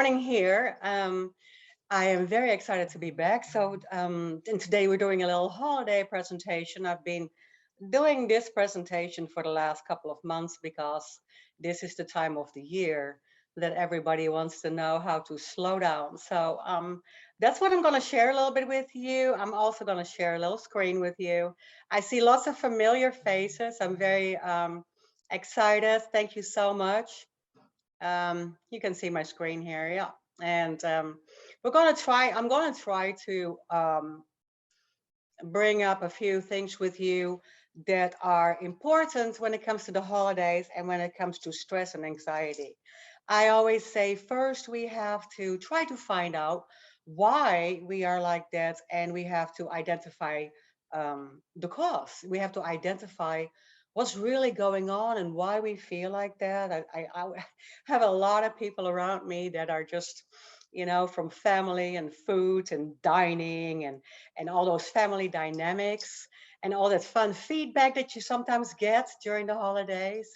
morning here. I am very excited to be back. And today we're doing a little holiday presentation. I've been doing this presentation for the last couple of months because this is the time of the year that everybody wants to know how to slow down. That's what I'm going to share a little bit with you. I'm also going to share a little screen with you. I see lots of familiar faces. I'm very excited. Thank you so much. You can see my screen here, yeah. And I'm gonna try to bring up a few things with you that are important when it comes to the holidays and when it comes to stress and anxiety. I always say first we have to try to find out why we are like that, and we have to identify the cause. We have to identify what's really going on and why we feel like that. I have a lot of people around me that are just, from family and food and dining and all those family dynamics and all that fun feedback that you sometimes get during the holidays.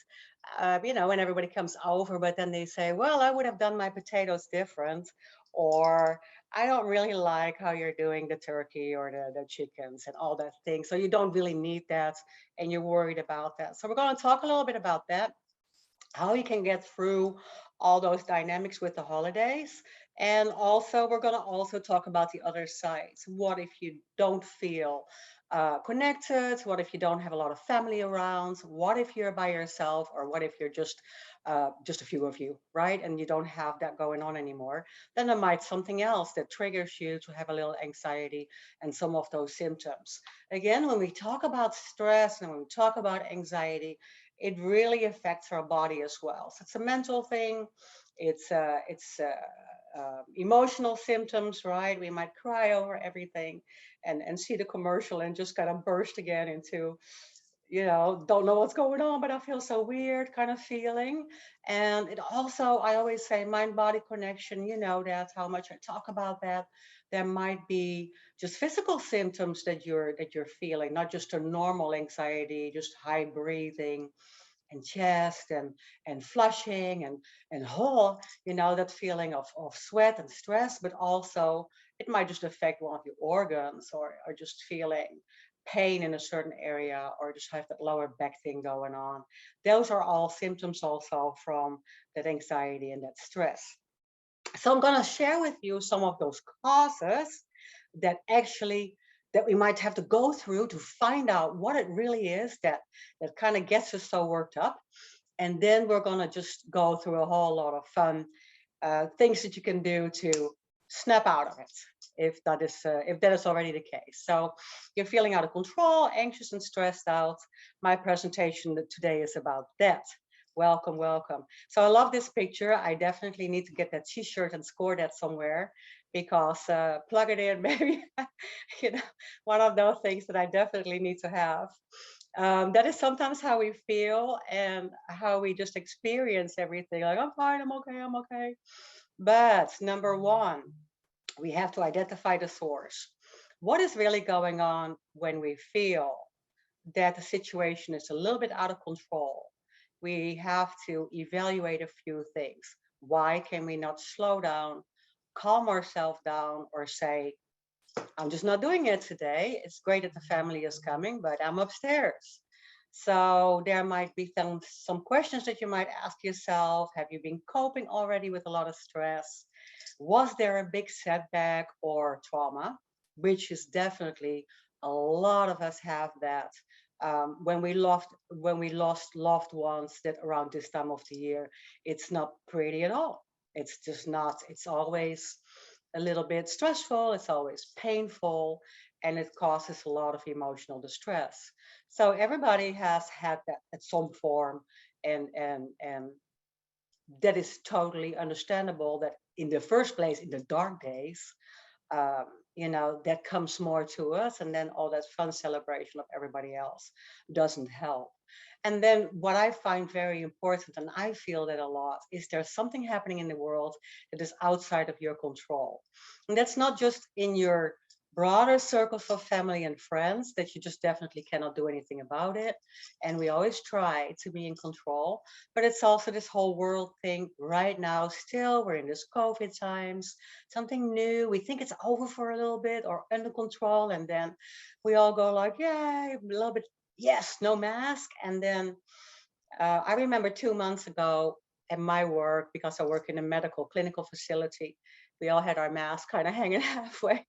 When everybody comes over, but then they say, well, I would have done my potatoes different, or I don't really like how you're doing the turkey or the chickens and all that thing. So you don't really need that and you're worried about that. So we're going to talk a little bit about that, how you can get through all those dynamics with the holidays. And also, we're going to also talk about the other sides. What if you don't feel connected? What if you don't have a lot of family around? What if you're by yourself? Or what if you're just a few of you, right? And you don't have that going on anymore? Then there might something else that triggers you to have a little anxiety and some of those symptoms. Again, when we talk about stress and when we talk about anxiety, it really affects our body as well. So it's a mental thing. It's emotional symptoms, right? We might cry over everything and see the commercial and just kind of burst again into, don't know what's going on, but I feel so weird kind of feeling. And it also, I always say mind body connection, that's how much I talk about that. There might be just physical symptoms that you're feeling, not just a normal anxiety, just high breathing and chest and flushing and whole, that feeling of sweat and stress, but also it might just affect one of your organs, or just feeling pain in a certain area, or just have that lower back thing going on. Those are all symptoms also from that anxiety and that stress. So I'm going to share with you some of those causes that actually that we might have to go through to find out what it really is that kind of gets us so worked up. And then we're going to just go through a whole lot of fun things that you can do to snap out of it, if that is already the case. So you're feeling out of control, anxious and stressed out. My presentation today is about that. Welcome, welcome. So I love this picture. I definitely need to get that t-shirt and score that somewhere, because plug it in, maybe, you know, one of those things that I definitely need to have. That is sometimes how we feel and how we just experience everything. Like, I'm fine, I'm okay, I'm okay. But number one, we have to identify the source. What is really going on when we feel that the situation is a little bit out of control? We have to evaluate a few things. Why can we not slow down, calm ourselves down, or say, I'm just not doing it today. It's great that the family is coming, but I'm upstairs. So there might be some questions that you might ask yourself. Have you been coping already with a lot of stress? Was there a big setback or trauma? Which is definitely, a lot of us have that. When we lost loved ones that around this time of the year, it's not pretty at all. It's just not. It's always a little bit stressful, it's always painful, and it causes a lot of emotional distress. So everybody has had that at some form, and that is totally understandable that in the first place, in the dark days, that comes more to us, and then all that fun celebration of everybody else doesn't help. And then what I find very important, and I feel that a lot, is there's something happening in the world that is outside of your control. And that's not just in your broader circles of family and friends that you just definitely cannot do anything about it. And we always try to be in control. But it's also this whole world thing right now. Still, we're in this COVID times, something new. We think it's over for a little bit or under control. And then we all go like, yay, a little bit, yes, no mask. And then I remember 2 months ago at my work, because I work in a medical clinical facility, we all had our masks kind of hanging halfway,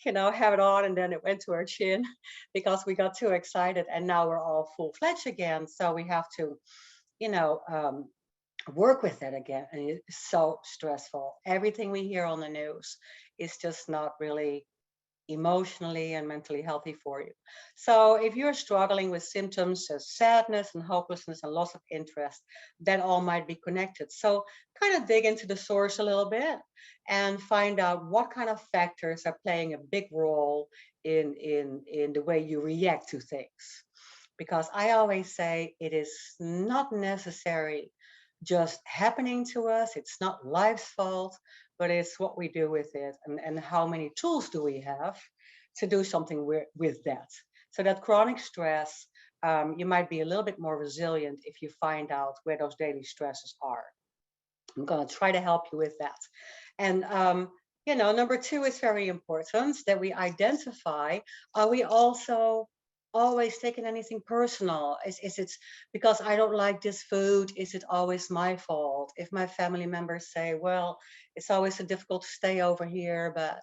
have it on, and then it went to our chin because we got too excited. And now we're all full fledged again. So we have to, you know, um, work with it again. And it's so stressful. Everything we hear on the news is just not really emotionally and mentally healthy for you. So if you're struggling with symptoms of sadness and hopelessness and loss of interest, that all might be connected. So kind of dig into the source a little bit and find out what kind of factors are playing a big role in the way you react to things. Because I always say it is not necessary just happening to us. It's not life's fault, but it's what we do with it, and how many tools do we have to do something with that. So that chronic stress, you might be a little bit more resilient if you find out where those daily stresses are. I'm going to try to help you with that. And number two is very important, that we identify, are we also always taking anything personal? Is it because I don't like this food? Is it always my fault? If my family members say, well, it's always so difficult to stay over here, but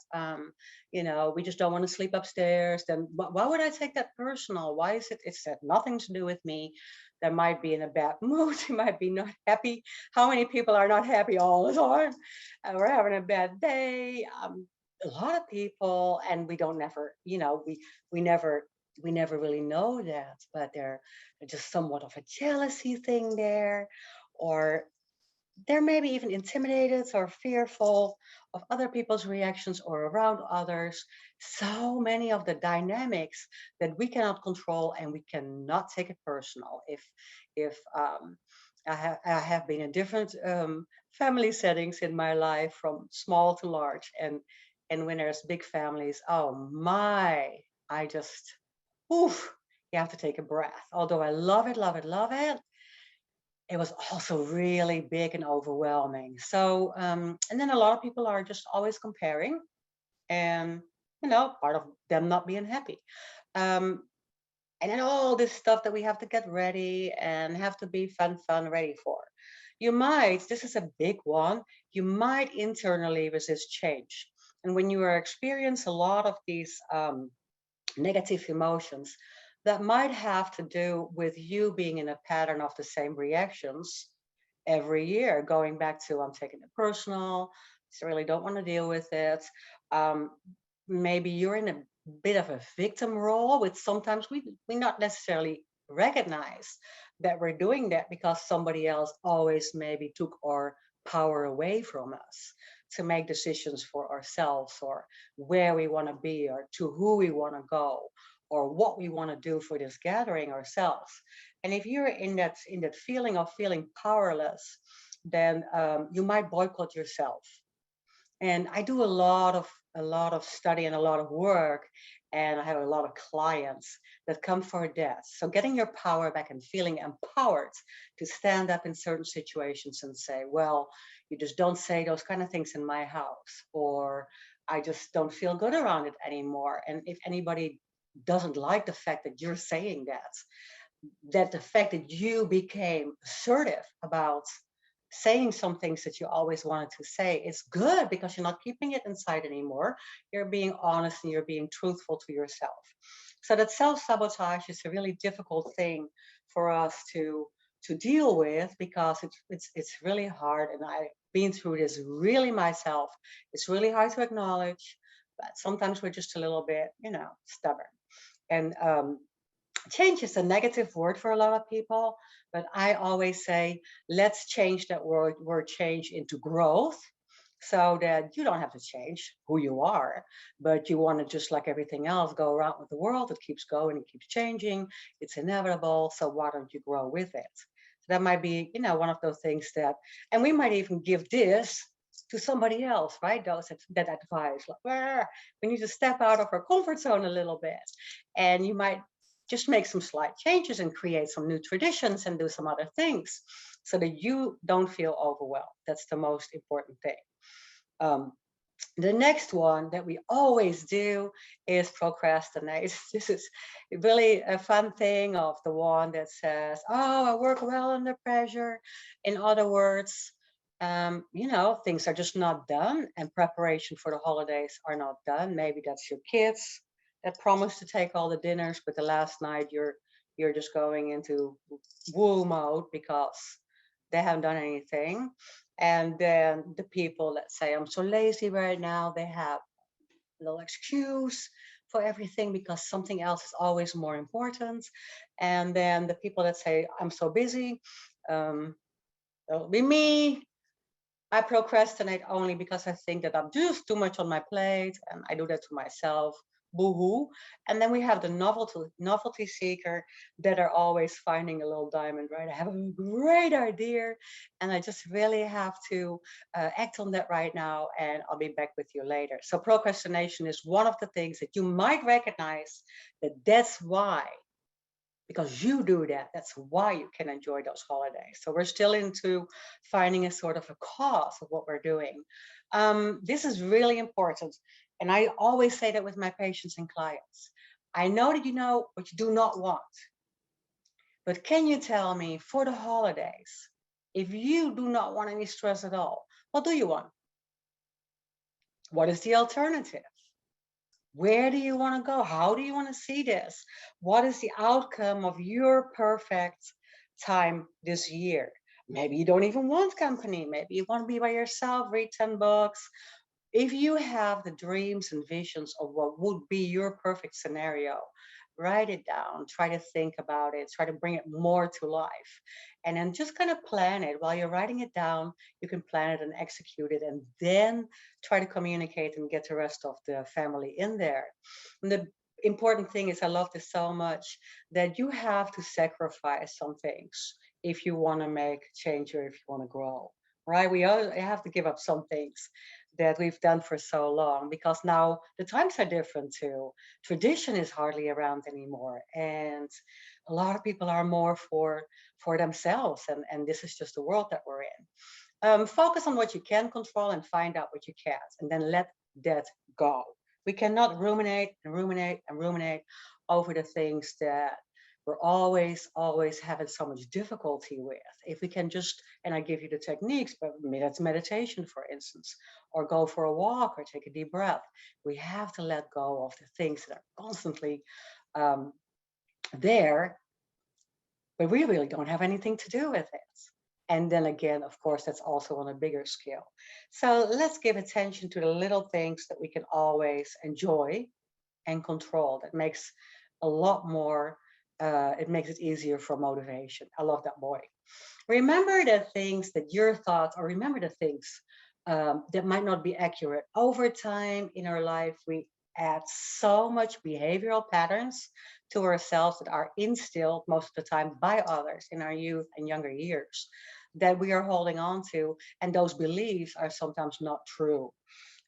we just don't want to sleep upstairs, then why would I take that personal? Why is it? It's had nothing to do with me. They might be in a bad mood. They might be not happy. How many people are not happy all the time? We're having a bad day. A lot of people, and we don't never, we never really know that, but there's just somewhat of a jealousy thing there, or they're maybe even intimidated or fearful of other people's reactions or around others. So many of the dynamics that we cannot control, and we cannot take it personal. If I have been in different family settings in my life, from small to large, and when there's big families, oh my, I just, oof, you have to take a breath. Although I love it, love it, love it, it was also really big and overwhelming. So, and then a lot of people are just always comparing, and, part of them not being happy. Um, and then all this stuff that we have to get ready and have to be fun, ready for. This is a big one, you might internally resist change. And when you are experience a lot of these negative emotions, that might have to do with you being in a pattern of the same reactions every year, going back to, I'm taking it personal, I really don't want to deal with it. Um, Maybe you're in a bit of a victim role, which sometimes we not necessarily recognize that we're doing that, because somebody else always maybe took our power away from us to make decisions for ourselves, or where we want to be, or to who we want to go, or what we want to do for this gathering ourselves. And if you're in that feeling of feeling powerless, then you might boycott yourself. And I do a lot of study and a lot of work, and I have a lot of clients that come for that. So getting your power back and feeling empowered to stand up in certain situations and say, well, you just don't say those kind of things in my house, or I just don't feel good around it anymore. And if anybody doesn't like the fact that you're saying that the fact that you became assertive about saying some things that you always wanted to say is good, because you're not keeping it inside anymore. You're being honest and you're being truthful to yourself. So that self-sabotage is a really difficult thing for us to deal with, because it's really hard. And I've been through this really myself. It's really hard to acknowledge, but sometimes we're just a little bit, stubborn. And change is a negative word for a lot of people, but I always say, let's change that word change into growth, so that you don't have to change who you are, but you want to, just like everything else, go around with the world. It keeps going, it keeps changing, it's inevitable. So why don't you grow with it? So that might be, one of those things that, and we might even give this to somebody else, right? Those that advice, like, we need to step out of our comfort zone a little bit. And you might just make some slight changes and create some new traditions and do some other things so that you don't feel overwhelmed. That's the most important thing. Um, the next one that we always do is procrastinate. This is really a fun thing of the one that says, oh, I work well under pressure. In other words, things are just not done and preparation for the holidays are not done. Maybe that's your kids that promise to take all the dinners, but the last night you're just going into woo mode because they haven't done anything. And then the people that say, I'm so lazy right now, they have a little excuse for everything because something else is always more important. And then the people that say, I'm so busy, um, that'll be me. I procrastinate only because I think that I'm just too much on my plate, and I do that to myself. Boo-hoo. And then we have the novelty seeker that are always finding a little diamond, right? I have a great idea, and I just really have to act on that right now, and I'll be back with you later. So procrastination is one of the things that you might recognize that's why, because you do that. That's why you can enjoy those holidays. So we're still into finding a sort of a cause of what we're doing. This is really important. And I always say that with my patients and clients. I know that you know what you do not want, but can you tell me for the holidays, if you do not want any stress at all, what do you want? What is the alternative? Where do you want to go? How do you want to see this? What is the outcome of your perfect time this year? Maybe you don't even want company. Maybe you want to be by yourself, read 10 books. If you have the dreams and visions of what would be your perfect scenario, write it down, try to think about it, try to bring it more to life. And then just kind of plan it. While you're writing it down, you can plan it and execute it, and then try to communicate and get the rest of the family in there. And the important thing is, I love this so much, that you have to sacrifice some things if you want to make change or if you want to grow, right? We all have to give up some things that we've done for so long because now the times are different too. Tradition is hardly around anymore, and a lot of people are more for themselves, and this is just the world that we're in. Focus on what you can control and find out what you can't, and then let that go. We cannot ruminate and ruminate and ruminate over the things that we're always having so much difficulty with. If we can just, and I give you the techniques, but that's meditation, for instance, or go for a walk or take a deep breath. We have to let go of the things that are constantly um, there, but we really don't have anything to do with it. And then again, of course, that's also on a bigger scale. So let's give attention to the little things that we can always enjoy and control. That makes a lot more, it makes it easier for motivation. I love that boy. Remember the things that your thoughts, or remember the things that might not be accurate. Over time in our life, we add so much behavioral patterns to ourselves that are instilled most of the time by others in our youth and younger years that we are holding on to. And those beliefs are sometimes not true.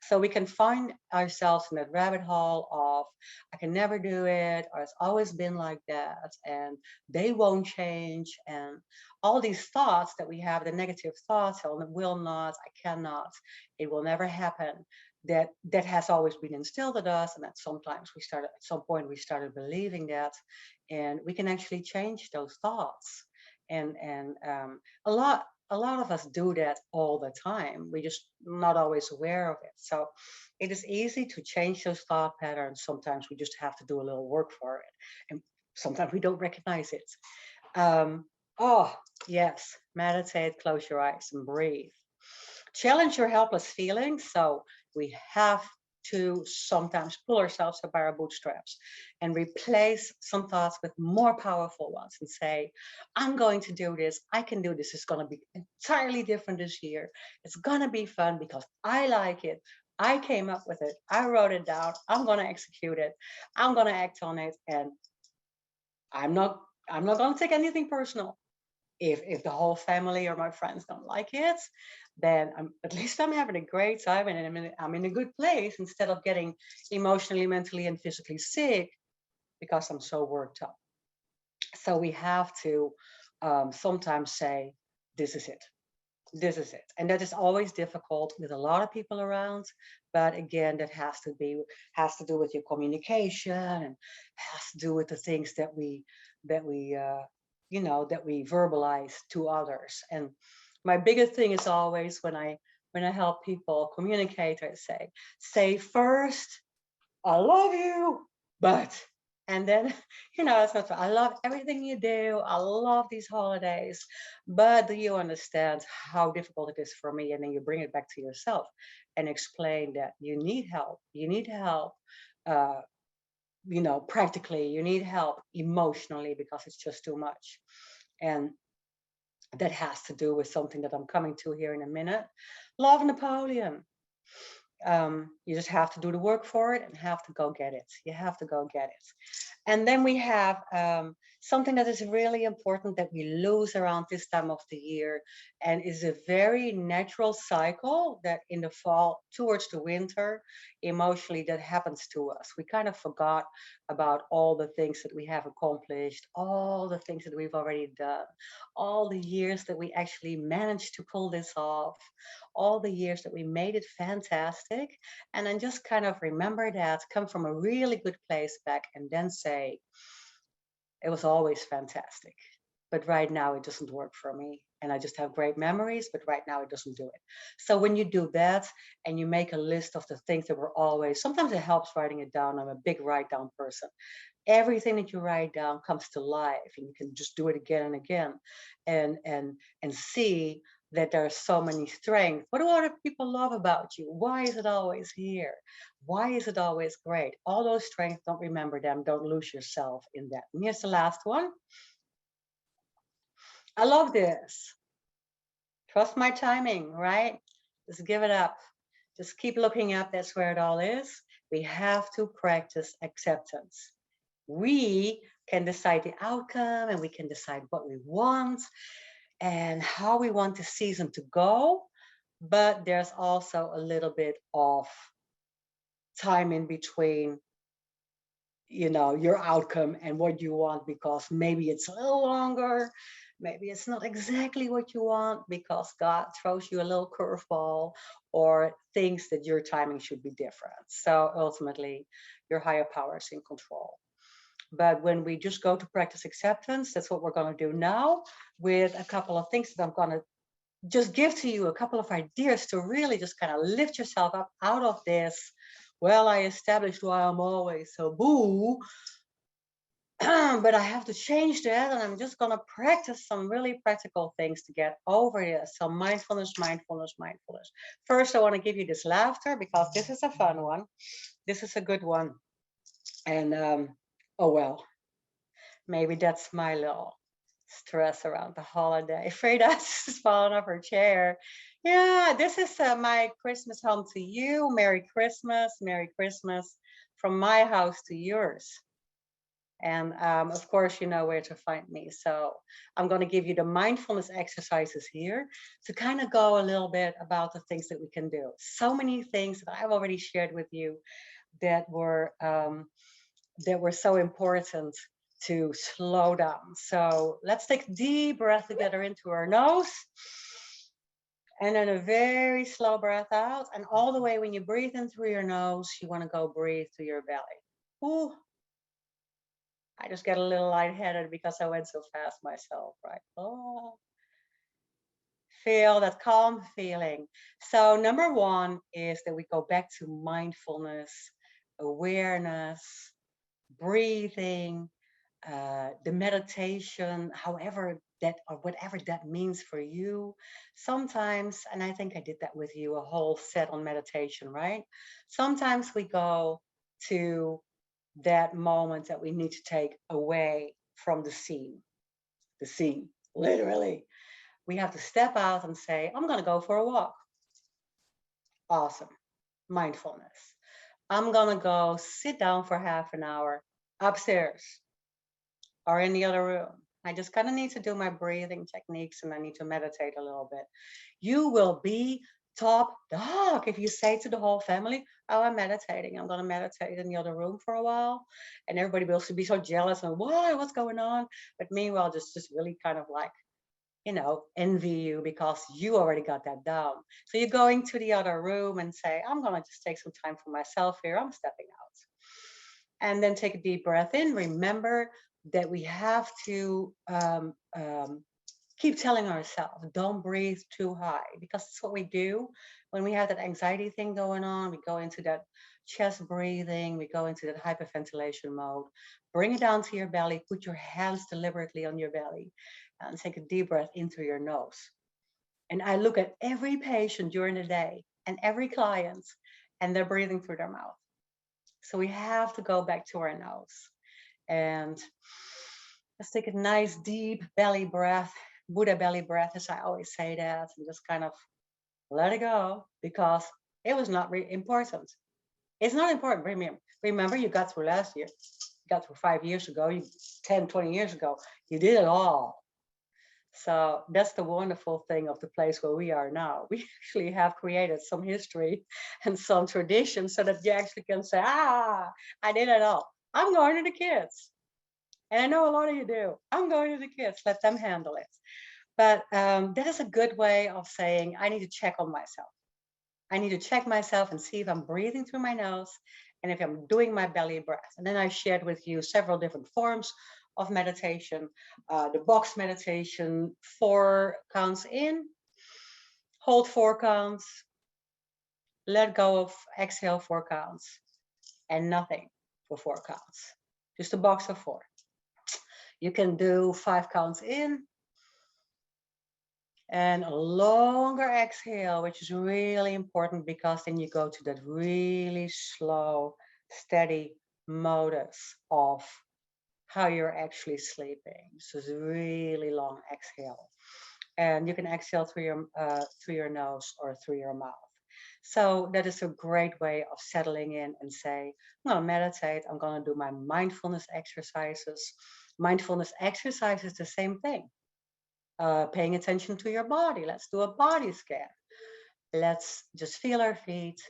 So we can find ourselves in that rabbit hole of, I can never do it, or it's always been like that, and they won't change. And all these thoughts that we have, the negative thoughts, oh, it will not, I cannot, it will never happen. That has always been instilled in us, and that sometimes we started at some point we started believing that, and we can actually change those thoughts. And a lot of us do that all the time. We're just not always aware of it. So it is easy to change those thought patterns. Sometimes we just have to do a little work for it. And sometimes we don't recognize it. Oh, yes, meditate, close your eyes and breathe. Challenge your helpless feelings. So we have to sometimes pull ourselves up by our bootstraps and replace some thoughts with more powerful ones and say, I'm going to do this. I can do this. It's going to be entirely different this year. It's going to be fun because I like it. I came up with it. I wrote it down. I'm going to execute it. I'm going to act on it. And I'm not I'm not going to take anything personal. If the whole family or my friends don't like it, then at least I'm having a great time and I'm in a good place instead of getting emotionally, mentally, and physically sick because I'm so worked up. So we have to sometimes say, this is it. This is it. And that is always difficult with a lot of people around. But again, that has to do with your communication and has to do with the things that we verbalize to others. And my biggest thing is always when I help people communicate, I say first, I love you, but, and then, it's not, I love everything you do. I love these holidays, but do you understand how difficult it is for me? And then you bring it back to yourself and explain that you need help. You need help, uh, practically, you need help emotionally because it's just too much. And that has to do with something that I'm coming to here in a minute. Love Napoleon. You just have to do the work for it and have to go get it. You have to go get it. And then we have something that is really important that we lose around this time of the year and is a very natural cycle that in the fall towards the winter, emotionally, that happens to us. We kind of forgot about all the things that we have accomplished, all the things that we've already done, all the years that we actually managed to pull this off, all the years that we made it fantastic. And then just kind of remember that, come from a really good place back, and then say, it was always fantastic. But right now it doesn't work for me. And I just have great memories, but right now it doesn't do it. So when you do that and you make a list of the things that were always, sometimes it helps writing it down. I'm a big write down person. Everything that you write down comes to life and you can just do it again and again and see that there are so many strengths. What do other people love about you? Why is it always here? Why is it always great? All those strengths, don't remember them. Don't lose yourself in that. And here's the last one. I love this. Trust my timing, right? Just give it up. Just keep looking up. That's where it all is. We have to practice acceptance. We can decide the outcome and we can decide what we want and how we want the season to go. But there's also a little bit of time in between, your outcome and what you want, because maybe it's a little longer. Maybe it's not exactly what you want because God throws you a little curveball or thinks that your timing should be different. So ultimately, your higher power is in control. But when we just go to practice acceptance, that's what we're going to do now with a couple of things that I'm going to just give to you, a couple of ideas to really just kind of lift yourself up out of this. Well, I established why I'm always so boo, but I have to change that. And I'm just going to practice some really practical things to get over this. So mindfulness, mindfulness, mindfulness. First, I want to give you this laughter because this is a fun one. This is a good one. And oh, well, maybe that's my little stress around the holiday. Freda's is falling off her chair. Yeah, this is my Christmas home to you. Merry Christmas. Merry Christmas from my house to yours. And of course, you know where to find me. So I'm going to give you the mindfulness exercises here to kind of go a little bit about the things that we can do. So many things that I've already shared with you that were so important to slow down. So let's take a deep breath together into our nose. And then a very slow breath out. And all the way when you breathe in through your nose, you want to go breathe to your belly. Ooh. I just get a little lightheaded because I went so fast myself, right? Oh. Feel that calm feeling. So number one is that we go back to mindfulness, awareness, breathing, the meditation, however that or whatever that means for you. Sometimes, and I think I did that with you, a whole set on meditation, right? Sometimes we go to that moment that we need to take away from the scene, literally. We have to step out and say, I'm going to go for a walk. Awesome. Mindfulness. I'm going to go sit down for half an hour upstairs or in the other room. I just kind of need to do my breathing techniques and I need to meditate a little bit. You will be top dog if you say to the whole family, "Oh, I'm meditating. I'm going to meditate in the other room for a while." And everybody will be so jealous and, "Why? What's going on?" But meanwhile, just really kind of like, envy you because you already got that down. So you're going to the other room and say, "I'm going to just take some time for myself here. I'm stepping out." And then take a deep breath in. Remember that we have to keep telling ourselves, don't breathe too high, because that's what we do when we have that anxiety thing going on. We go into that chest breathing, we go into that hyperventilation mode. Bring it down to your belly, put your hands deliberately on your belly, and take a deep breath in through your nose. And I look at every patient during the day and every client, and they're breathing through their mouth. So we have to go back to our nose. And let's take a nice deep belly breath, Buddha belly breath, as I always say that, and just kind of let it go because it was not important. It's not important. Remember, you got through last year, you got through 5 years ago, 10, 20 years ago, you did it all. So that's the wonderful thing of the place where we are now. We actually have created some history and some tradition so that you actually can say, I did it all. I'm going to the kids. And I know a lot of you do. I'm going to the kids. Let them handle it. But that is a good way of saying, I need to check on myself. I need to check myself and see if I'm breathing through my nose and if I'm doing my belly breath. And then I shared with you several different forms of meditation. The box meditation, 4 counts in, hold 4 counts, let go of exhale 4 counts, and nothing for 4 counts. Just a box of 4. You can do 5 counts in, and a longer exhale, which is really important because then you go to that really slow, steady modus of how you're actually sleeping. So it's a really long exhale. And you can exhale through your nose or through your mouth. So that is a great way of settling in and say, I'm going to meditate. I'm going to do my mindfulness exercises. Mindfulness exercise is the same thing. Paying attention to your body. Let's do a body scan. Let's just feel our feet.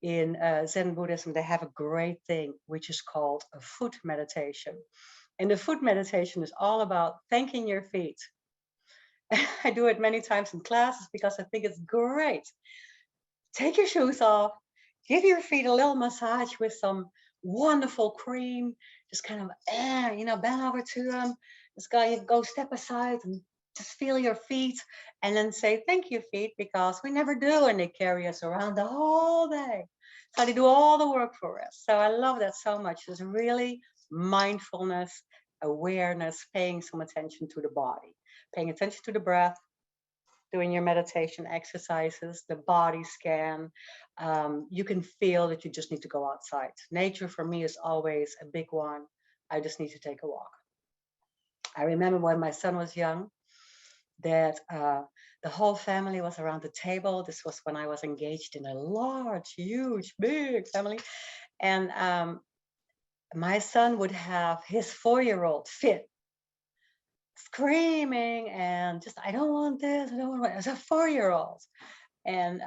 In Zen Buddhism, they have a great thing which is called a foot meditation. And the foot meditation is all about thanking your feet. I do it many times in classes because I think it's great. Take your shoes off, give your feet a little massage with some wonderful cream. Just kind of, bend over to them. Just go step aside and just feel your feet and then say, thank you, feet, because we never do. And they carry us around the whole day. So they do all the work for us. So I love that so much. It's really mindfulness, awareness, paying some attention to the body, paying attention to the breath, doing your meditation exercises, the body scan. You can feel that you just need to go outside. Nature for me is always a big one. I just need to take a walk. I remember when my son was young that the whole family was around the table. This was when I was engaged in a large, huge, big family. And my son would have his 4-year-old fit screaming and just, I don't want this, I don't want it, as a 4-year-old. And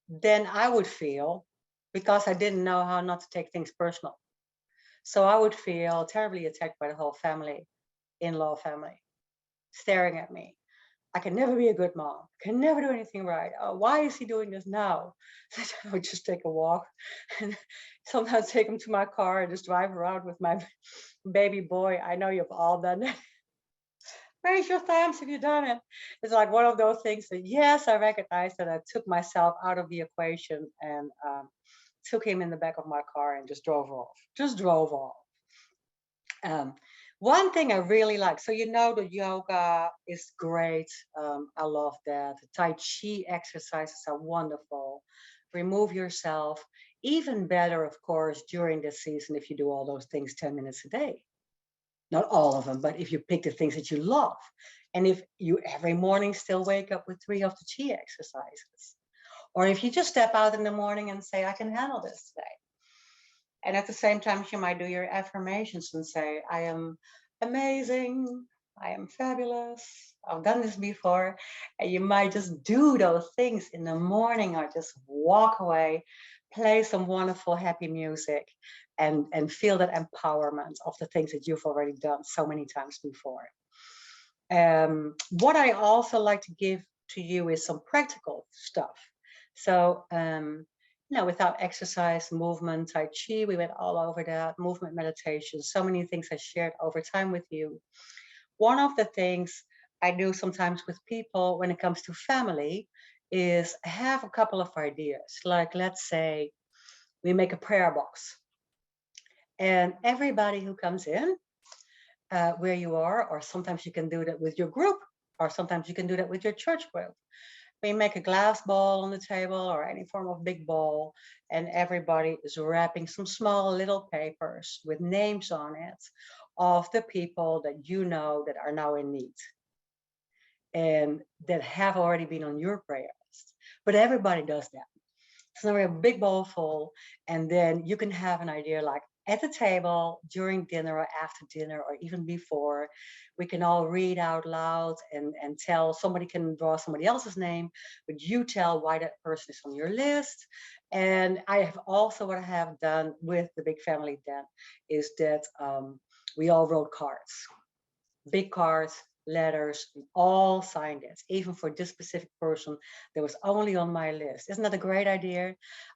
then I would feel, because I didn't know how not to take things personal. So I would feel terribly attacked by the whole family, in-law family, staring at me. I can never be a good mom. Can never do anything right. Oh, why is he doing this now? So I would just take a walk and sometimes take him to my car and just drive around with my baby boy. I know you've all done that. Raise your thumbs if you've done it. It's like one of those things that, yes, I recognize that I took myself out of the equation and took him in the back of my car and just drove off. Just drove off. One thing I really like, so the yoga is great. I love that. The Tai Chi exercises are wonderful. Remove yourself. Even better, of course, during this season if you do all those things 10 minutes a day. Not all of them, but if you pick the things that you love. And if you every morning still wake up with 3 of the chi exercises. Or if you just step out in the morning and say, I can handle this today. And at the same time, you might do your affirmations and say, I am amazing. I am fabulous. I've done this before. And you might just do those things in the morning or just walk away, play some wonderful, happy music, and feel that empowerment of the things that you've already done so many times before. What I also like to give to you is some practical stuff. So, without exercise, movement, Tai Chi, we went all over that, movement meditation, so many things I shared over time with you. One of the things I do sometimes with people when it comes to family is have a couple of ideas. Like, let's say we make a prayer box, and everybody who comes in, where you are, or sometimes you can do that with your group, or sometimes you can do that with your church group. We make a glass ball on the table or any form of big ball, and everybody is wrapping some small little papers with names on it of the people that you know that are now in need and that have already been on your prayer list. But everybody does that. So now we have a big bowl full, and then you can have an idea like at the table, during dinner or after dinner, or even before, we can all read out loud and tell, somebody can draw somebody else's name, but you tell why that person is on your list. And I have also, what I have done with the big family then is that we all wrote cards, big cards, letters, and all signed it, even for this specific person that was only on my list. Isn't that a great idea?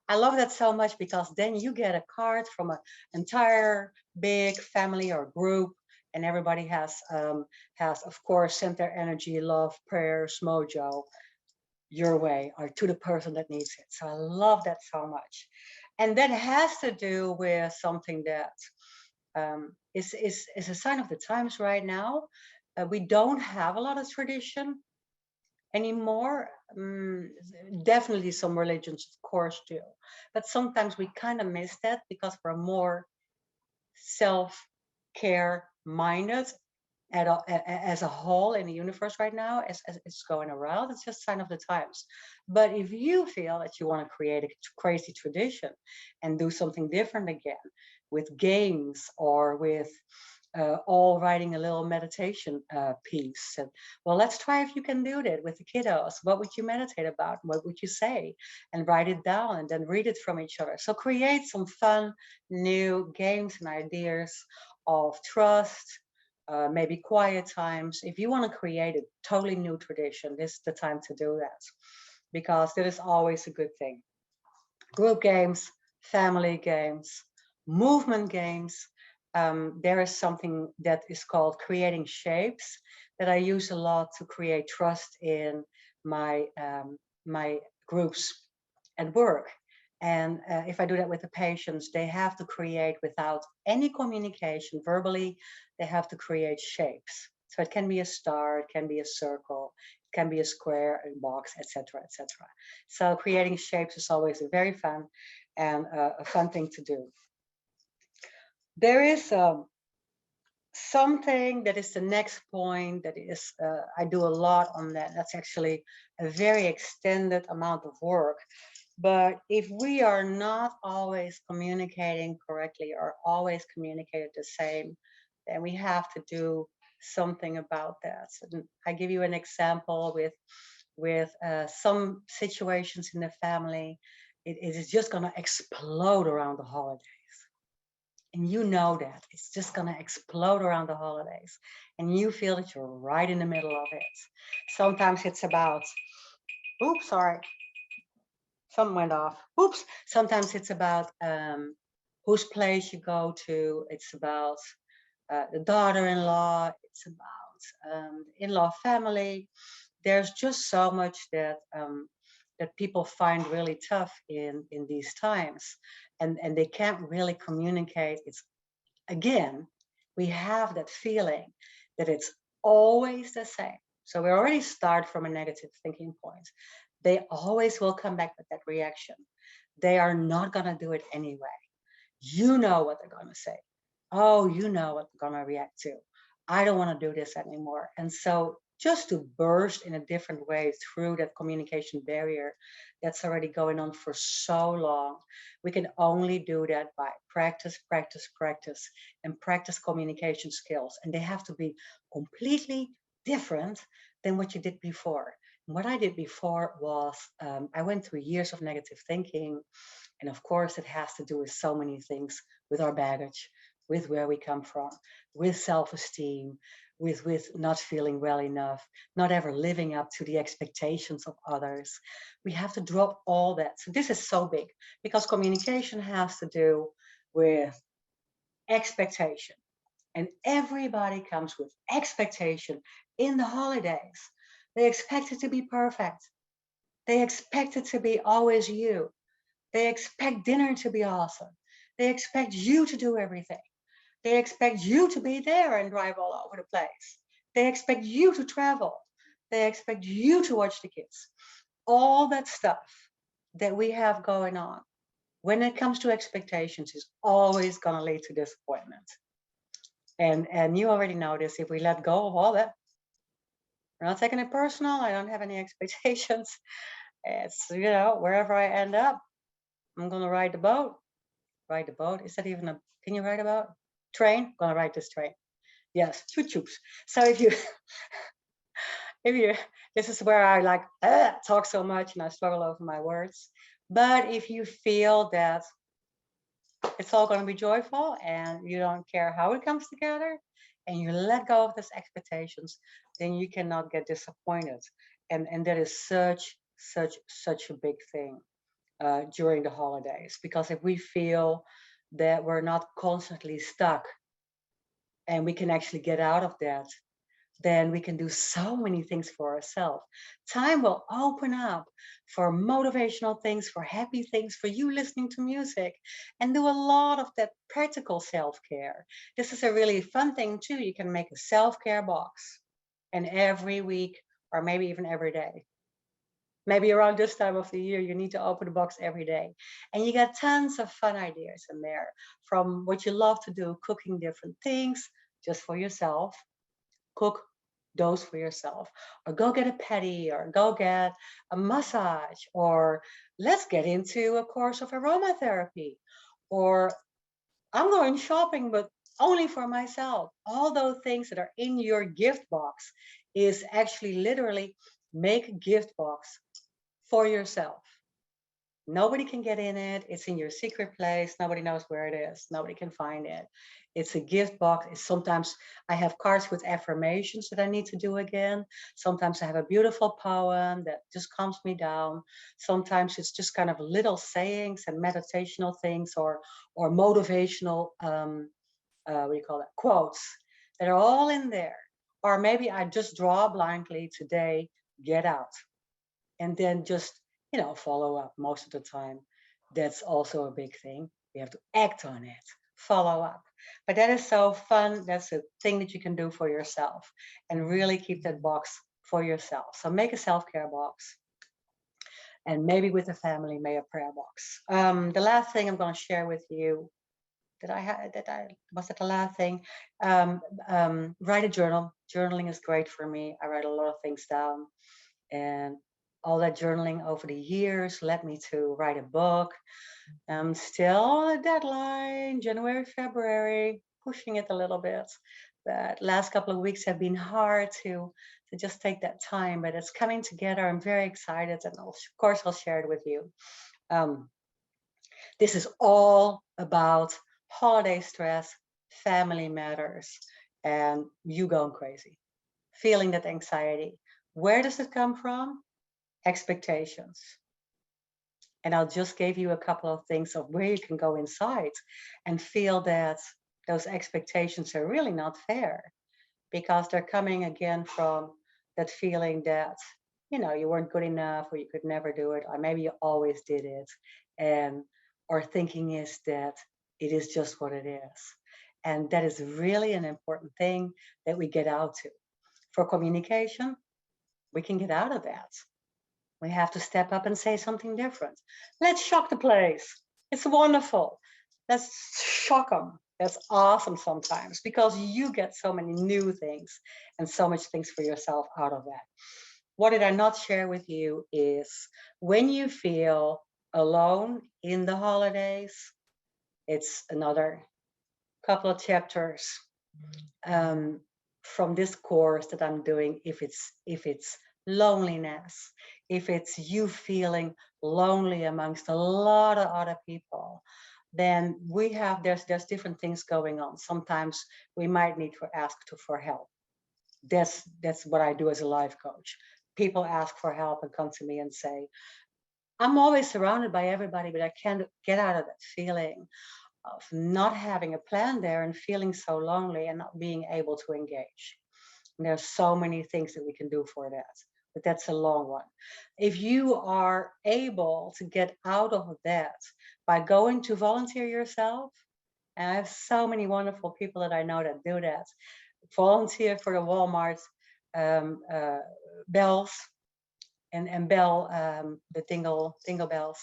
I love that so much because then you get a card from an entire big family or group, and everybody has of course sent their energy, love, prayers, mojo your way or to the person that needs it. So I love that so much. And that has to do with something that is a sign of the times right now. We don't have a lot of tradition anymore. Definitely some religions, of course, do. But sometimes we kind of miss that because we're more self-care minded as a whole in the universe right now, as it's going around. It's just a sign of the times. But if you feel that you want to create a crazy tradition and do something different again with games or with all writing a little meditation piece. And, well, let's try if you can do that with the kiddos. What would you meditate about? What would you say? And write it down and then read it from each other. So create some fun, new games and ideas of trust, maybe quiet times. If you want to create a totally new tradition, this is the time to do that because that is always a good thing. Group games, family games, movement games. There is something that is called creating shapes that I use a lot to create trust in my groups at work. And if I do that with the patients, they have to create without any communication verbally, they have to create shapes. So it can be a star, it can be a circle, it can be a square, a box, etc., etc. So creating shapes is always a very fun and a fun thing to do. There is something that is the next point that is, I do a lot on that. That's actually a very extended amount of work. But if we are not always communicating correctly or always communicated the same, then we have to do something about that. And I give you an example with some situations in the family. It is just going to explode around the holidays. And you know that it's just going to explode around the holidays. And you feel that you're right in the middle of it. Sometimes it's about, oops, sorry, something went off. Oops. Sometimes it's about whose place you go to. It's about the daughter-in-law. It's about in-law family. There's just so much that that people find really tough in these times, and they can't really communicate. It's again, we have that feeling that it's always the same. So we already start from a negative thinking point. They always will come back with that reaction. They are not going to do it anyway. You know what they're going to say. Oh, you know what they're going to react to. I don't want to do this anymore. And so just to burst in a different way through that communication barrier that's already going on for so long. We can only do that by practice, practice, practice, and practice communication skills. And they have to be completely different than what you did before. What I did before was I went through years of negative thinking. And of course, it has to do with so many things, with our baggage, with where we come from, with self-esteem, with not feeling well enough, not ever living up to the expectations of others. We have to drop all that. So this is so big because communication has to do with expectation. And everybody comes with expectation in the holidays. They expect it to be perfect. They expect it to be always you. They expect dinner to be awesome. They expect you to do everything. They expect you to be there and drive all over the place. They expect you to travel. They expect you to watch the kids. All that stuff that we have going on when it comes to expectations is always going to lead to disappointment. And you already know this. If we let go of all that, we're not taking it personal. I don't have any expectations. It's, wherever I end up, I'm going to ride the boat. Ride the boat. Is that even can you ride a boat? Train? I'm going to ride this train. Yes, choo-choos. So if you, this is where I like talk so much and I struggle over my words. But if you feel that it's all going to be joyful and you don't care how it comes together and you let go of those expectations, then you cannot get disappointed. And that is such a big thing during the holidays. Because if we feel that we're not constantly stuck and we can actually get out of that, then we can do so many things for ourselves. Time will open up for motivational things, for happy things, for you listening to music, and do a lot of that practical self-care. This is a really fun thing too. You can make a self-care box, and every week, or maybe even every day, maybe around this time of the year, you need to open the box every day. And you get tons of fun ideas in there, from what you love to do, cooking different things just for yourself. Cook those for yourself, or go get a pedi, or go get a massage, or let's get into a course of aromatherapy, or I'm going shopping, but only for myself. All those things that are in your gift box is actually literally make a gift box for yourself. Nobody can get in it. It's in your secret place. Nobody knows where it is. Nobody can find it. It's a gift box. Sometimes I have cards with affirmations that I need to do again. Sometimes I have a beautiful poem that just calms me down. Sometimes it's just kind of little sayings and meditational things, or motivational what do you call it, quotes that are all in there. Or maybe I just draw blindly today, get out, and then just follow up most of the time. That's also a big thing. We have to act on it, follow up. But that is so fun. That's a thing that you can do for yourself and really keep that box for yourself. So make a self-care box, and maybe with the family, make a prayer box. The last thing I'm going to share with you was that the last thing. Write a journal. Journaling is great for me. I write a lot of things down, and all that journaling over the years led me to write a book. I'm still on a deadline, January, February, pushing it a little bit. But last couple of weeks have been hard to just take that time, but it's coming together. I'm very excited, and of course I'll share it with you. This is all about holiday stress, family matters, and you going crazy, feeling that anxiety. Where does it come from? Expectations. And I'll just give you a couple of things of where you can go inside and feel that those expectations are really not fair, because they're coming again from that feeling that, you weren't good enough, or you could never do it, or maybe you always did it. And our thinking is that it is just what it is. And that is really an important thing that we get out to. For communication, we can get out of that. We have to step up and say something different. Let's shock the place. It's wonderful. Let's shock them. That's awesome sometimes because you get so many new things and so much things for yourself out of that. What did I not share with you is when you feel alone in the holidays, it's another couple of chapters um, from this course that I'm doing. If it's loneliness, if it's you feeling lonely amongst a lot of other people, then there's different things going on. Sometimes we might need to ask for help. That's what I do as a life coach. People ask for help and come to me and say, I'm always surrounded by everybody, but I can't get out of that feeling of not having a plan there and feeling so lonely and not being able to engage. And there's so many things that we can do for that, but that's a long one. If you are able to get out of that by going to volunteer yourself, and I have so many wonderful people that I know that do that, volunteer for the Walmart bells and bell the dingle bells,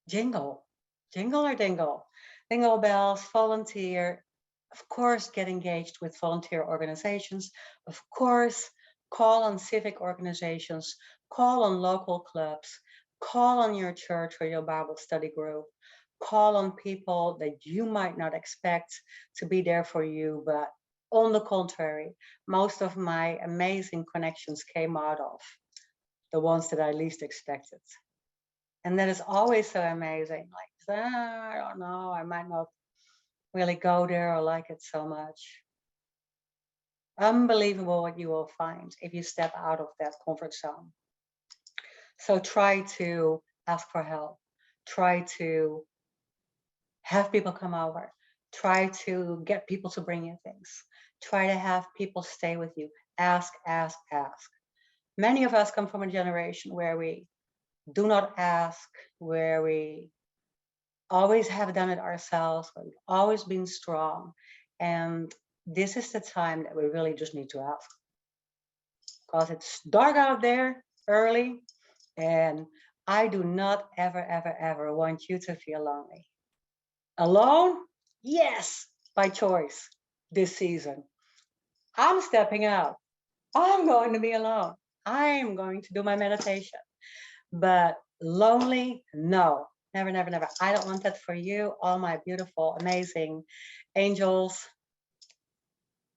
jingle, jingle or dingle, dingle bells, volunteer. Of course, get engaged with volunteer organizations. Of course, call on civic organizations, call on local clubs, call on your church or your Bible study group, call on people that you might not expect to be there for you, but on the contrary, most of my amazing connections came out of the ones that I least expected. And that is always so amazing. Like, I don't know, I might not really go there or like it so much. Unbelievable what you will find if you step out of that comfort zone. So try to ask for help. Try to have people come over. Try to get people to bring you things. Try to have people stay with you. Ask, ask, ask. Many of us come from a generation where we do not ask, where we always have done it ourselves, where we've always been strong. And this is the time that we really just need to ask. Because it's dark out there early, and I do not ever, ever, ever want you to feel lonely. Alone? Yes, by choice this season. I'm stepping out. I'm going to be alone. I'm going to do my meditation. But lonely? No. Never, never, never. I don't want that for you, all my beautiful, amazing angels.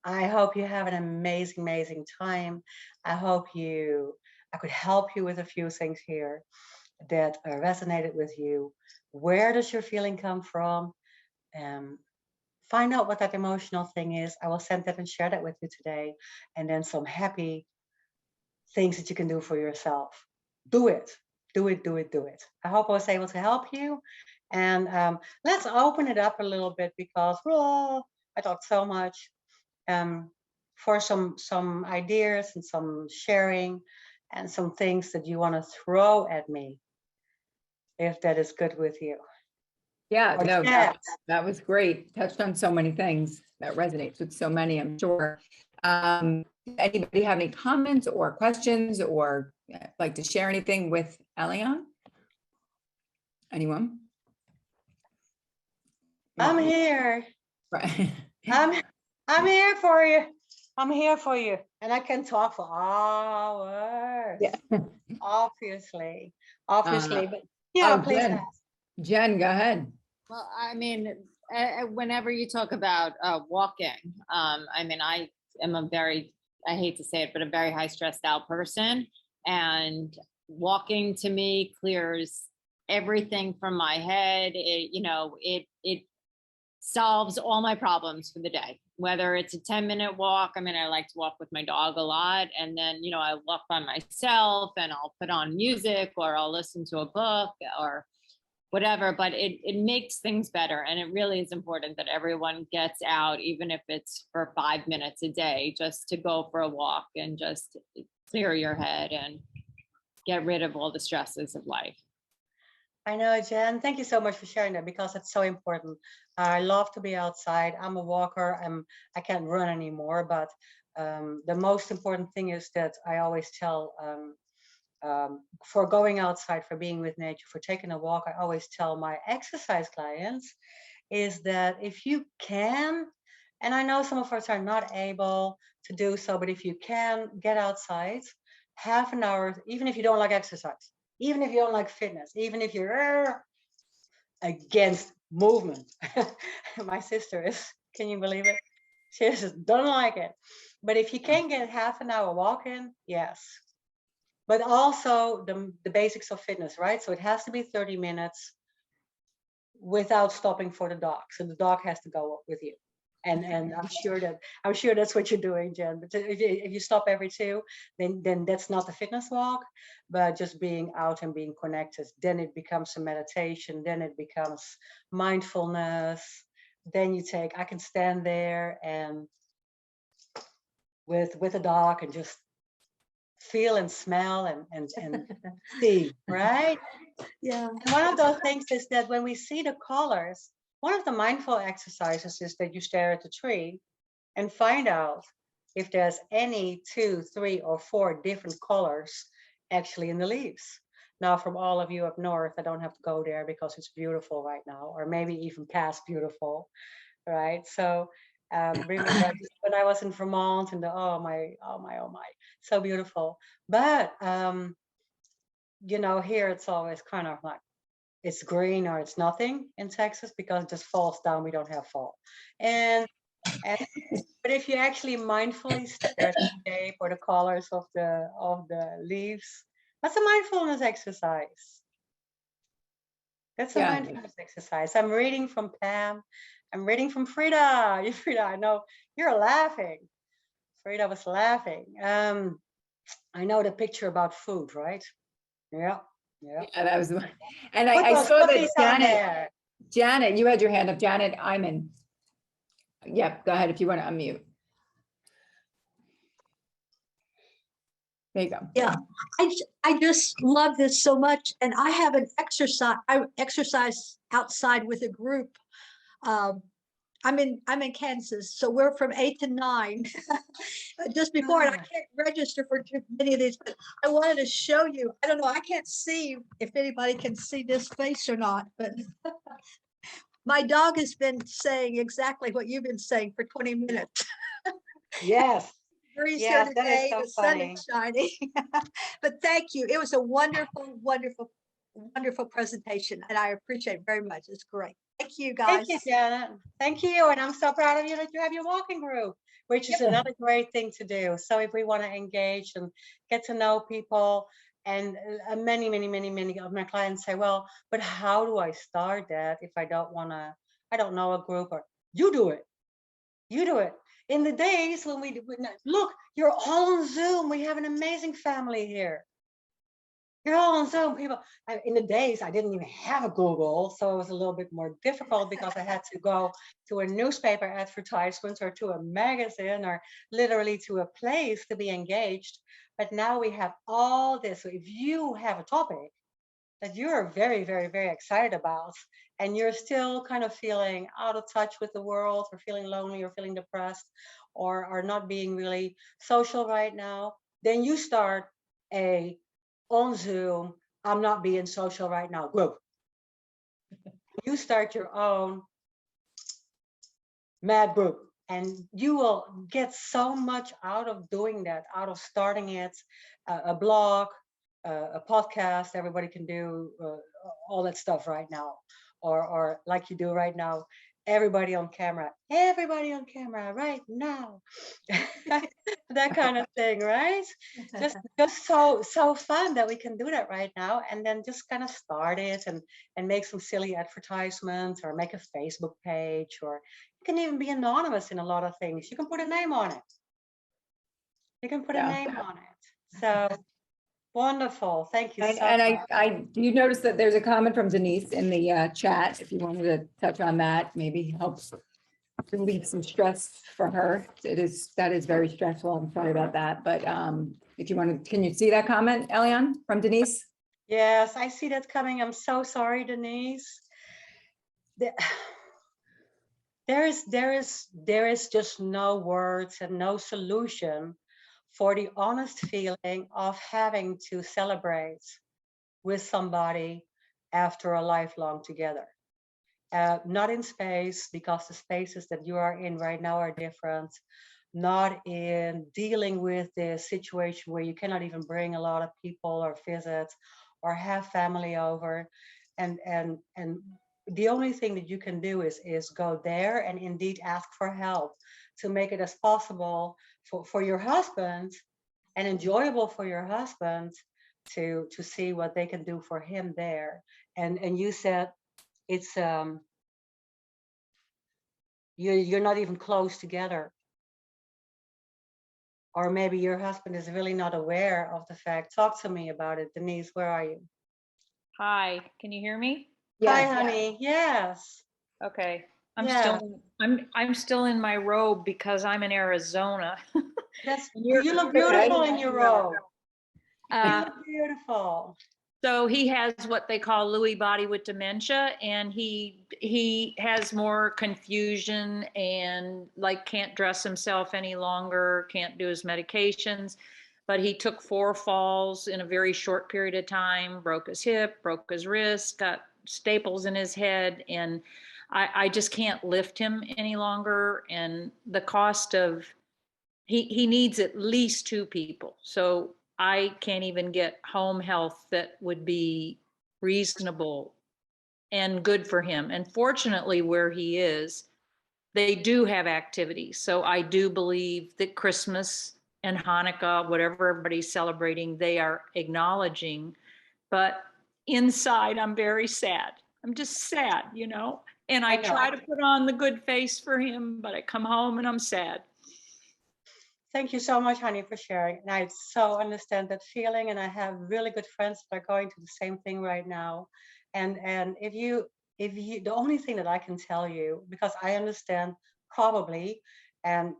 I hope you have an amazing, amazing time. I could help you with a few things here that resonated with you. Where does your feeling come from? Find out what that emotional thing is. I will send that and share that with you today. And then some happy things that you can do for yourself. Do it. Do it, do it, do it. I hope I was able to help you. And let's open it up a little bit because I talked so much. For some ideas and some sharing and some things that you want to throw at me, if that is good with you. Yeah, Or no, chat. that was great. Touched on so many things that resonates with so many, I'm sure. Anybody have any comments or questions or like to share anything with Elian? Anyone? I'm here. Right. I'm here for you. I'm here for you. And I can talk for hours. Yeah. Obviously. But Oh, please Jen. ask. Jen, go ahead. Well, I mean, whenever you talk about walking, I mean, I am I hate to say it, but a very high stressed out person. And walking to me clears everything from my head. It solves all my problems for the day, whether it's a 10-minute walk. I mean, I like to walk with my dog a lot. And then, I walk by myself and I'll put on music or I'll listen to a book or whatever, but it makes things better. And it really is important that everyone gets out, even if it's for 5 minutes a day, just to go for a walk and just clear your head and get rid of all the stresses of life. I know, Jen. Thank you so much for sharing that because it's so important. I love to be outside. I'm a walker. I can't run anymore, but the most important thing is that I always tell for going outside, for being with nature, for taking a walk, I always tell my exercise clients is that if you can, and I know some of us are not able to do so, but if you can get outside half an hour, even if you don't like exercise, even if you don't like fitness, even if you're against movement. My sister is, can you believe it? She just don't like it. But if you can get half an hour walking, yes. But also the basics of fitness, right? So it has to be 30 minutes without stopping for the dog. So the dog has to go with you. And I'm sure that's what you're doing, Jen. But if you stop every two, then that's not a fitness walk, but just being out and being connected. Then it becomes a meditation. Then it becomes mindfulness. Then I can stand there and with a dog and just feel and smell and see, right? Yeah. And one of those things is that when we see the colors, one of the mindful exercises is that you stare at the tree and find out if there's any 2, 3, or 4 different colors actually in the leaves. Now, from all of you up north, I don't have to go there because it's beautiful right now, or maybe even past beautiful, right? So remember when I was in Vermont and oh my, so beautiful. But here it's always kind of like it's green or it's nothing in Texas because it just falls down. We don't have fall. And but if you actually mindfully stare at the shape or the colors of the leaves, that's a mindfulness exercise. That's a mindfulness exercise. I'm reading from Pam. I'm reading from Frida. Frida, I know you're laughing. Frida was laughing. I know the picture about food, right? Yeah. Yeah, that was, and Put I those saw that cookies on there. Janet, you had your hand up. Janet Iman. Yep, go ahead if you want to unmute. There you go. Yeah, I just love this so much, and I have I exercise outside with a group. I'm in Kansas, so we're from 8 to 9 just before, and I can't register for too many of these, but I wanted to show you. I don't know, I can't see if anybody can see this face or not, but my dog has been saying exactly what you've been saying for 20 minutes. Yes. Breeze Yes, here that is today, so the sun funny. is shining. But thank you. It was a wonderful, wonderful, wonderful presentation, and I appreciate it very much. It's great. Thank you, guys. Thank you, Janet. Thank you. And I'm so proud of you that you have your walking group, which is another great thing to do. So if we want to engage and get to know people, and many, many, many, many of my clients say, well, but how do I start that if I don't know a group? Or you do it. You do it. In the days when look, you're all on Zoom. We have an amazing family here. You're all on Zoom, people. In the days, I didn't even have a Google, so it was a little bit more difficult because I had to go to a newspaper advertisement or to a magazine or literally to a place to be engaged. But now we have all this. So if you have a topic that you're very, very, very excited about, and you're still kind of feeling out of touch with the world, or feeling lonely, or feeling depressed, or not being really social right now, then you start a on Zoom, I'm not being social right now group. You start your own mad group, and you will get so much out of doing that, out of starting it, a blog, a podcast. Everybody can do all that stuff right now, or like you do right now. Everybody on camera right now. That kind of thing, right? Just so fun that we can do that right now, and then just kind of start it and make some silly advertisements, or make a Facebook page, or you can even be anonymous in a lot of things. You can put a name on it. You can put a name on it. So wonderful. Thank you so much. And you notice that there's a comment from Denise in the chat. If you wanted to touch on that, maybe helps relieve some stress for her. That is very stressful. I'm sorry about that. But if you want to, can you see that comment, Elian, from Denise? Yes, I see that coming. I'm so sorry, Denise. There is just no words and no solution for the honest feeling of having to celebrate with somebody after a lifelong together. not in space, because the spaces that you are in right now are different. Not in dealing with the situation where you cannot even bring a lot of people or visit or have family over. And the only thing that you can do is go there and indeed ask for help to make it as possible for your husband and enjoyable for your husband to see what they can do for him there. And you said it's you're not even close together, or maybe your husband is really not aware of the fact. Talk to me about it, Denise. Where are you? Hi, can you hear me? Hi, Yes. honey. Yes. Okay. Yeah. I'm still in my robe because I'm in Arizona. That's You're- you look okay. beautiful in your robe. You Uh, look beautiful. So he has what they call Lewy body with dementia, and he has more confusion and like can't dress himself any longer, can't do his medications. But he took 4 falls in a very short period of time, broke his hip, broke his wrist, got staples in his head, and I just can't lift him any longer. And the cost of he needs at least 2 people. So I can't even get home health that would be reasonable and good for him. And fortunately, where he is, they do have activities. So I do believe that Christmas and Hanukkah, whatever everybody's celebrating, they are acknowledging. But inside, I'm very sad. I'm just sad, you know? And I I know. try to put on the good face for him, but I come home and I'm sad. Thank you so much, honey, for sharing. And I so understand that feeling, and I have really good friends that are going through the same thing right now. And if you the only thing that I can tell you, because I understand probably, and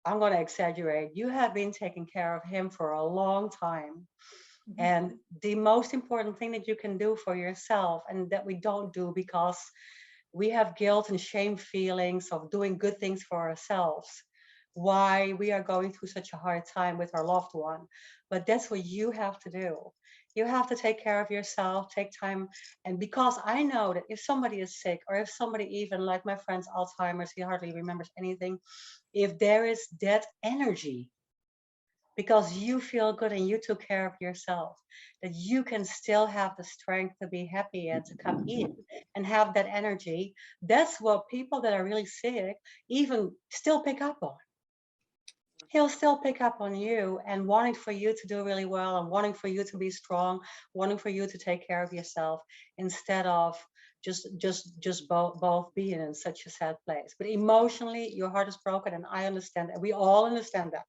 I'm going to exaggerate, you have been taking care of him for a long time. And the most important thing that you can do for yourself, and that we don't do because we have guilt and shame feelings of doing good things for ourselves, why we are going through such a hard time with our loved one. But that's what you have to do. You have to take care of yourself, take time. And because I know that if somebody is sick, or if somebody, even like my friend's Alzheimer's, he hardly remembers anything, if there is that energy, because you feel good and you took care of yourself, that you can still have the strength to be happy and to come in and have that energy. That's what people that are really sick even still pick up on. He'll still pick up on you and wanting for you to do really well, and wanting for you to be strong, wanting for you to take care of yourself, instead of just both being in such a sad place. But emotionally, your heart is broken, and I understand that. We all understand that.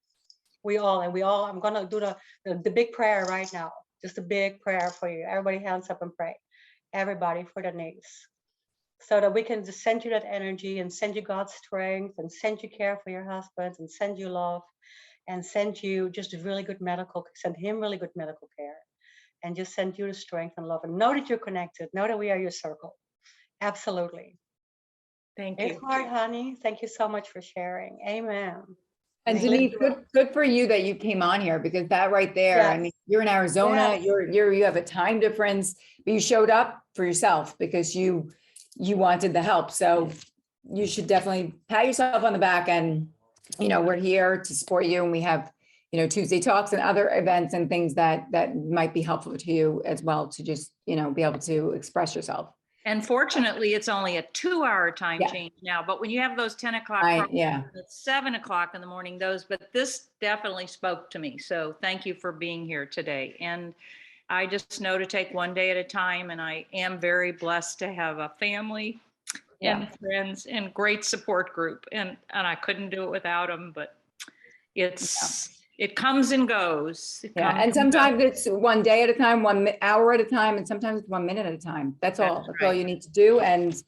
We all, I'm gonna do the big prayer right now. Just a big prayer for you. Everybody hands up and pray. Everybody for the niece. So that we can just send you that energy and send you God's strength and send you care for your husband and send you love and send you just really good send him really good medical care, and just send you the strength and love, and know that you're connected. Know that we are your circle. Absolutely. Thank It's you. hard, honey. Thank you so much for sharing. Amen. And Sleep Denise, well. good for you that you came on here, because that right there, I Yes. mean, you're in Arizona, Yes. you have a time difference, but you showed up for yourself because you wanted the help. So you should definitely pat yourself on the back, and, we're here to support you, and we have, Tuesday talks and other events and things that might be helpful to you as well, to just, be able to express yourself. And fortunately, it's only a 2-hour time Yeah. change now, but when you have those 10 o'clock, Yeah. it's 7 o'clock in the morning, but this definitely spoke to me. So thank you for being here today. And I just know to take one day at a time. And I am very blessed to have a family and friends and great support group. And I couldn't do it without them, but it comes and goes. Yeah, and sometimes it's one day at a time, 1 hour at a time, and sometimes it's 1 minute at a time. That's all. That's all you need to do. And,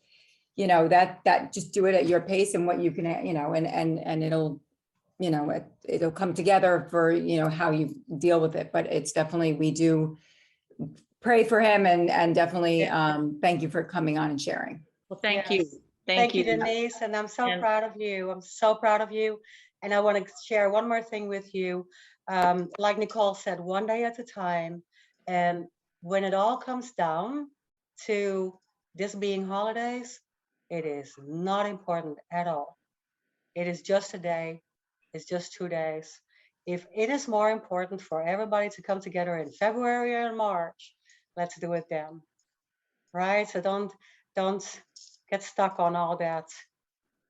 that just do it at your pace and what you can, and it'll, it'll come together for, how you deal with it. But it's definitely, we do pray for him, and definitely, thank you for coming on and sharing. Well, thank you. Yes. Thank you. Denise. And I'm so And- proud of you. I'm so proud of you. And I want to share one more thing with you. Like Nicole said, one day at a time. And when it all comes down to this being holidays, it is not important at all. It is just a day. It's just 2 days. If it is more important for everybody to come together in February or March, let's do it then. Right? So don't get stuck on all that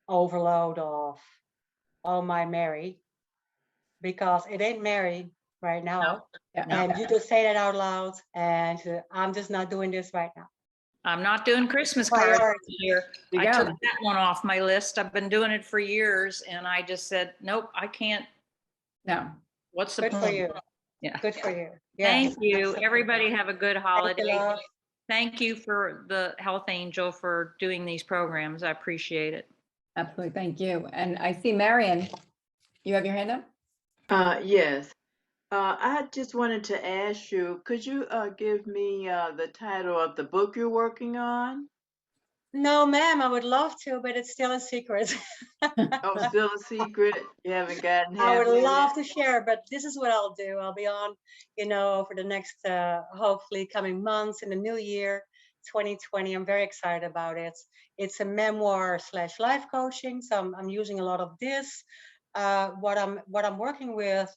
overload of, oh my Mary, because it ain't Mary right now. Yeah. And you just say that out loud, and I'm just not doing this right now. I'm not doing Christmas cards Priority. this year. You I go. took that one off my list. I've been doing it for years and I just said, nope, I can't. No, What's the Good for point? you. Yeah. Good for you. Yes, Thank you. absolutely. Everybody have a good Thank holiday. you, love. Thank you for the Health Angel for doing these programs. I appreciate it. absolutely. Thank you. And I see Marion, you have your hand up? Yes. I just wanted to ask you, could you give me the title of the book you're working on? No, ma'am, I would love to, but it's still a secret. Oh, still a secret? You haven't gotten I would halfway love there? to share, but this is what I'll do. I'll be on, for the next, hopefully coming months in the new year, 2020. I'm very excited about it. It's a memoir / life coaching. So I'm using a lot of this. What I'm working with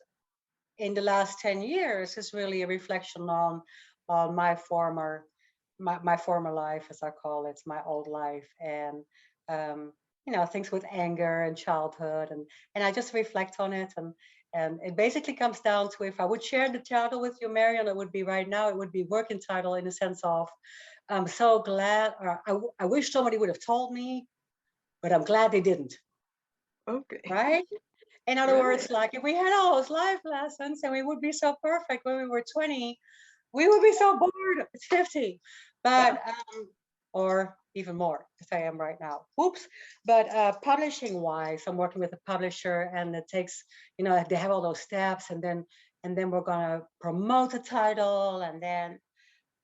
in the last 10 years is really a reflection on my former life, as I call it, my old life, and um, things with anger and childhood, and I just reflect on it, and it basically comes down to, if I would share the title with you, Marion, it would be right now, it would be working title, in the sense of, I'm so glad, or I wish somebody would have told me, but I'm glad they didn't. Okay. Right? In other Right. words, like, if we had all those life lessons and we would be so perfect when we were 20, we would be so bored at 50. But or even more, as I am right now. Whoops. But publishing wise, I'm working with a publisher, and it takes, they have all those steps, and then we're gonna promote the title, and then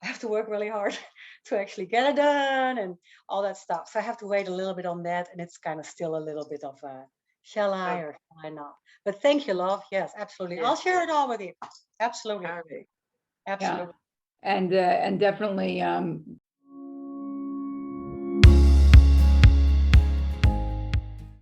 I have to work really hard to actually get it done and all that stuff. So I have to wait a little bit on that, and it's kind of still a little bit of a, shall I or shall I not? But thank you, love. Yes, absolutely. I'll Yes. share it all with you. Absolutely. All right. Absolutely. And definitely